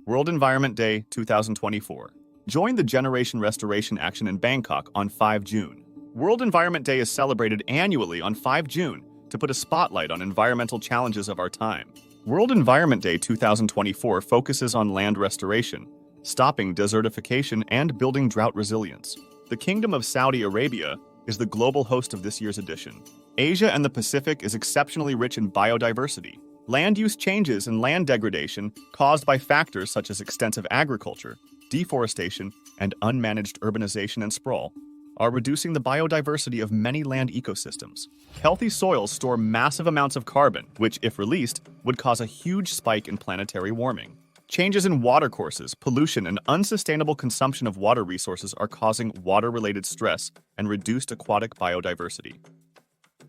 World Environment Day 2024. Join the Generation Restoration Action in Bangkok on 5 June. World Environment Day is celebrated annually on 5 June to put a spotlight on environmental challenges of our time. World Environment Day 2024 focuses on land restoration, stopping desertification, and building drought resilience. The Kingdom of Saudi Arabia is the global host of this year's edition. Asia and the Pacific is exceptionally rich in biodiversity. Land use changes and land degradation caused by factors such as extensive agriculture, deforestation, and unmanaged urbanization and sprawl are reducing the biodiversity of many land ecosystems. Healthy soils store massive amounts of carbon, which, if released, would cause a huge spike in planetary warming. Changes in watercourses, pollution, and unsustainable consumption of water resources are causing water-related stress and reduced aquatic biodiversity.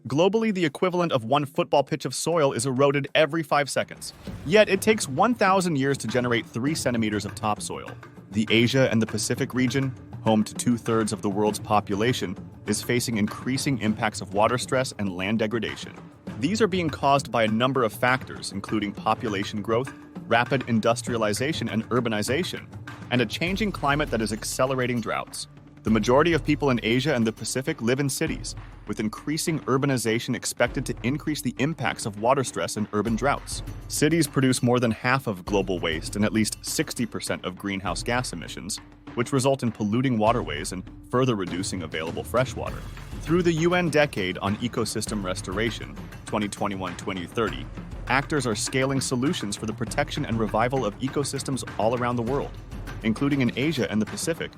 Globally, the equivalent of one football pitch of soil is eroded every 5 seconds. Yet it takes 1,000 years to generate 3 centimeters of topsoil. The Asia and the Pacific region, home to 2/3 of the world's population, is facing increasing impacts of water stress and land degradation. These are being caused by a number of factors, including population growth, rapid industrialization and urbanization, and a changing climate that is accelerating droughts. The majority of people in Asia and the Pacific live in cities, with increasing urbanization expected to increase the impacts of water stress and urban droughts. Cities produce more than half of global waste and at least 60% of greenhouse gas emissions, which result in polluting waterways and further reducing available freshwater. Through the UN Decade on Ecosystem Restoration, 2021-2030, actors are scaling solutions for the protection and revival of ecosystems all around the world, including in Asia and the Pacific,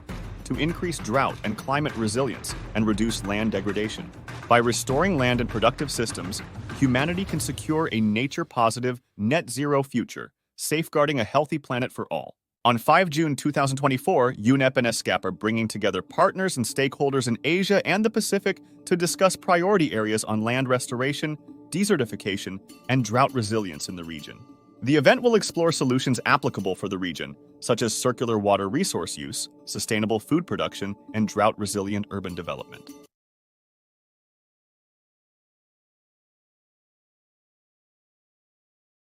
to increase drought and climate resilience and reduce land degradation. By restoring land and productive systems, humanity can secure a nature-positive, net-zero future, safeguarding a healthy planet for all. On 5 June 2024, UNEP and ESCAP are bringing together partners and stakeholders in Asia and the Pacific to discuss priority areas on land restoration, desertification, and drought resilience in the region. The event will explore solutions applicable for the region, such as circular water resource use, sustainable food production, and drought-resilient urban development.